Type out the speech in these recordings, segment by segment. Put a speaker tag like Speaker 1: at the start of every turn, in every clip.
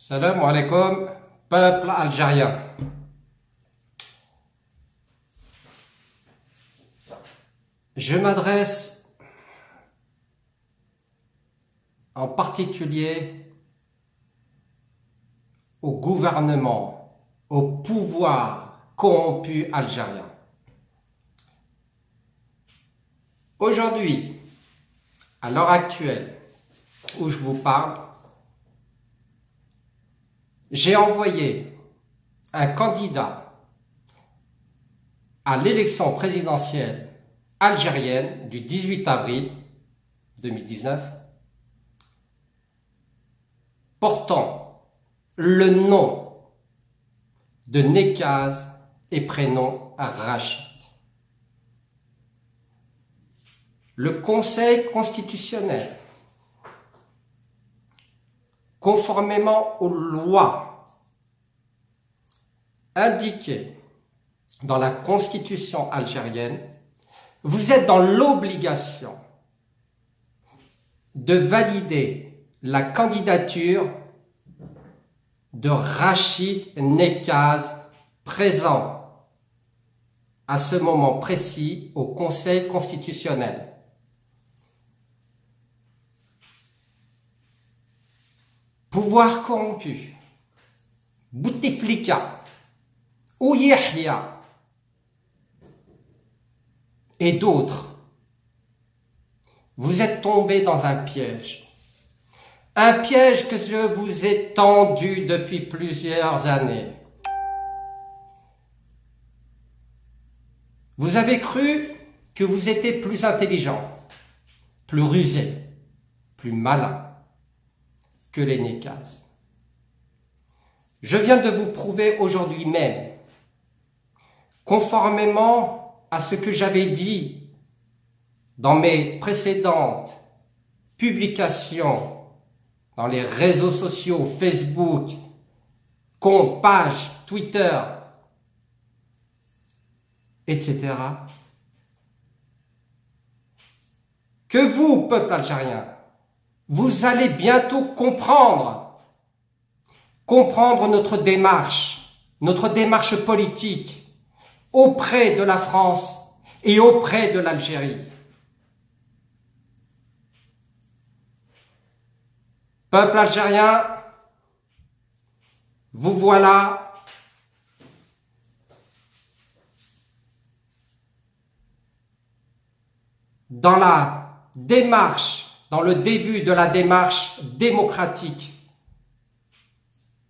Speaker 1: Salam alaikum, peuple algérien. Je m'adresse en particulier au gouvernement, au pouvoir corrompu algérien. Aujourd'hui, à l'heure actuelle où je vous parle, j'ai envoyé un candidat à l'élection présidentielle algérienne du 18 avril 2019 portant le nom de Nekaz et prénom Rachid. Le Conseil constitutionnel, conformément aux lois indiquées dans la Constitution algérienne, vous êtes dans l'obligation de valider la candidature de Rachid Nekaz, présent à ce moment précis au Conseil constitutionnel. Pouvoir corrompu, Bouteflika, ou Yahya et d'autres, vous êtes tombés dans un piège que je vous ai tendu depuis plusieurs années. Vous avez cru que vous étiez plus intelligent, plus rusé, plus malin que les Nekaz. Je viens de vous prouver aujourd'hui même, conformément à ce que j'avais dit dans mes précédentes publications, dans les réseaux sociaux, Facebook, compte, page, Twitter, etc., que vous, peuple algérien, vous allez bientôt comprendre notre démarche politique auprès de la France et auprès de l'Algérie. Peuple algérien, vous voilà dans le début de la démarche démocratique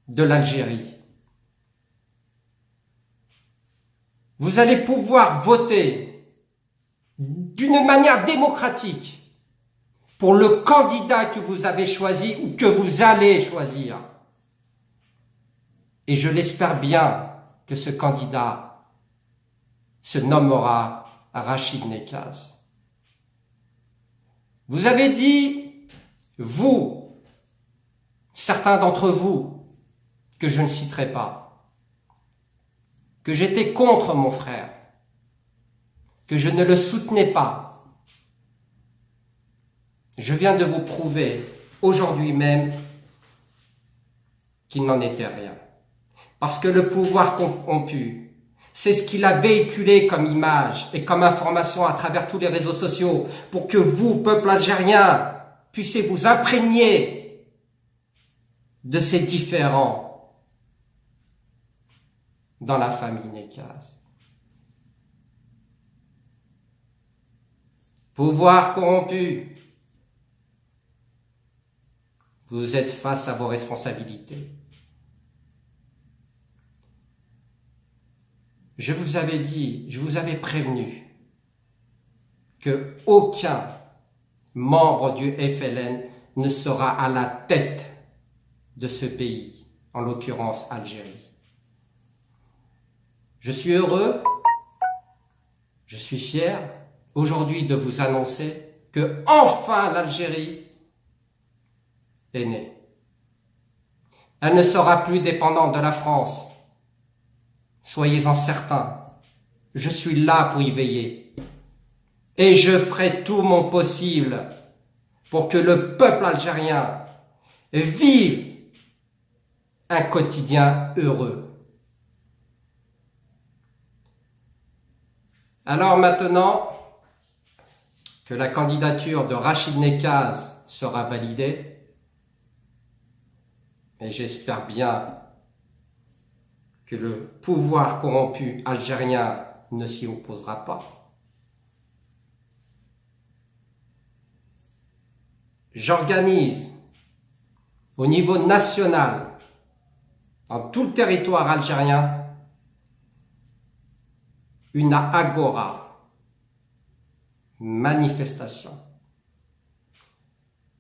Speaker 1: de l'Algérie. Vous allez pouvoir voter d'une manière démocratique pour le candidat que vous avez choisi ou que vous allez choisir. Et je l'espère bien que ce candidat se nommera Rachid Nekaz. Vous avez dit, vous, certains d'entre vous, que je ne citerai pas, que j'étais contre mon frère, que je ne le soutenais pas. Je viens de vous prouver aujourd'hui même qu'il n'en était rien. Parce que le pouvoir corrompu, c'est ce qu'il a véhiculé comme image et comme information à travers tous les réseaux sociaux pour que vous, peuple algérien, puissiez vous imprégner de ces différends dans la famille Nekaz. Pouvoir corrompu, vous êtes face à vos responsabilités. Je vous avais dit, je vous avais prévenu que aucun membre du FLN ne sera à la tête de ce pays, en l'occurrence Algérie. Je suis heureux, je suis fier aujourd'hui de vous annoncer que enfin l'Algérie est née. Elle ne sera plus dépendante de la France. Soyez-en certains, je suis là pour y veiller. Et je ferai tout mon possible pour que le peuple algérien vive un quotidien heureux. Alors maintenant que la candidature de Rachid Nekaz sera validée, et j'espère bien que le pouvoir corrompu algérien ne s'y opposera pas, j'organise au niveau national, dans tout le territoire algérien, une agora, manifestation,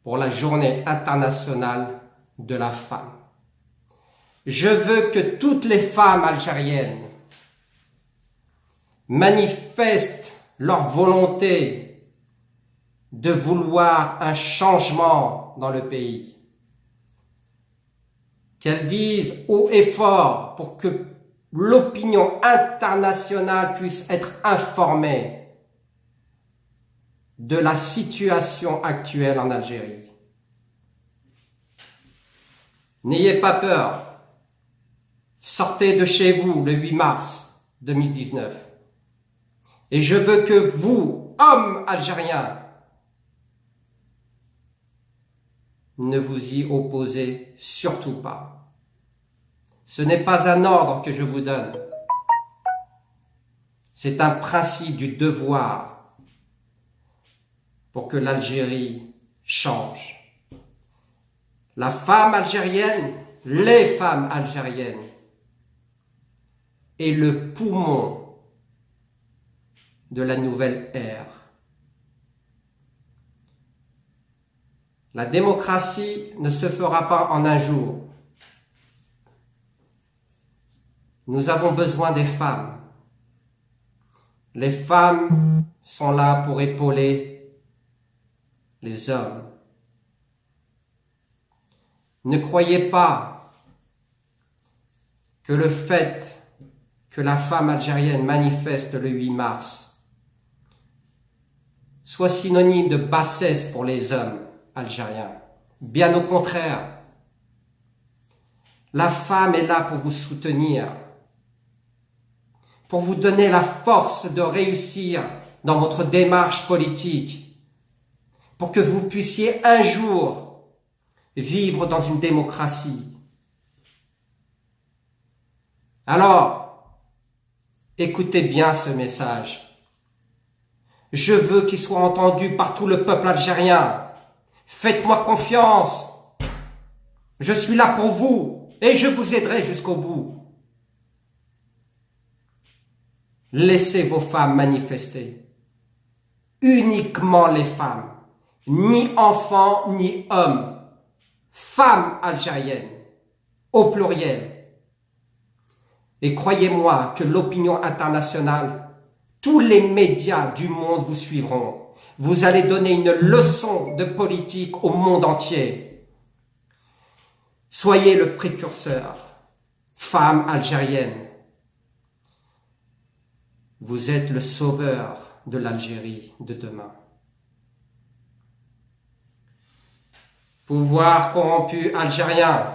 Speaker 1: pour la journée internationale de la femme. Je veux que toutes les femmes algériennes manifestent leur volonté de vouloir un changement dans le pays. Qu'elles disent haut et fort pour que l'opinion internationale puisse être informée de la situation actuelle en Algérie. N'ayez pas peur. Sortez de chez vous le 8 mars 2019. Et je veux que vous, hommes algériens, ne vous y opposez surtout pas. Ce n'est pas un ordre que je vous donne. C'est un principe du devoir pour que l'Algérie change. La femme algérienne, les femmes algériennes, est le poumon de la nouvelle ère. La démocratie ne se fera pas en un jour. Nous avons besoin des femmes. Les femmes sont là pour épauler les hommes. Ne croyez pas que le fait que la femme algérienne manifeste le 8 mars soit synonyme de bassesse pour les hommes algériens. Bien au contraire, la femme est là pour vous soutenir, pour vous donner la force de réussir dans votre démarche politique, pour que vous puissiez un jour vivre dans une démocratie. Alors, écoutez bien ce message. Je veux qu'il soit entendu par tout le peuple algérien. Faites-moi confiance. Je suis là pour vous et je vous aiderai jusqu'au bout. Laissez vos femmes manifester. Uniquement les femmes. Ni enfants, ni hommes. Femmes algériennes. Au pluriel. Et croyez-moi que l'opinion internationale, tous les médias du monde vous suivront. Vous allez donner une leçon de politique au monde entier. Soyez le précurseur. Femmes algériennes. Vous êtes le sauveur de l'Algérie de demain. Pouvoir corrompu algérien.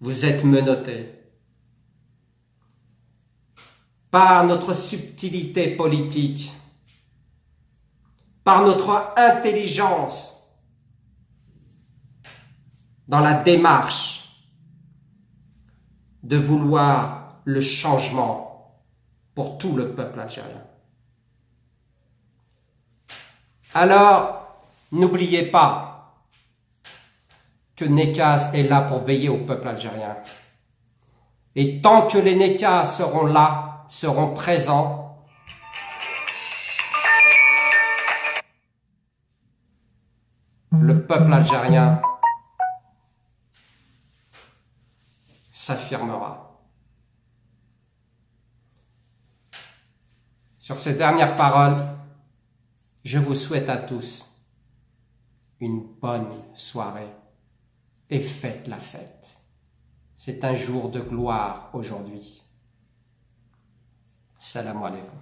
Speaker 1: Vous êtes menottés. Par notre subtilité politique, par notre intelligence dans la démarche de vouloir le changement pour tout le peuple algérien. Alors, n'oubliez pas que Nekaz est là pour veiller au peuple algérien. Et tant que les Nekaz seront là, seront présents, le peuple algérien s'affirmera. Sur ces dernières paroles, je vous souhaite à tous une bonne soirée et faites la fête. C'est un jour de gloire aujourd'hui. Salam alaikum.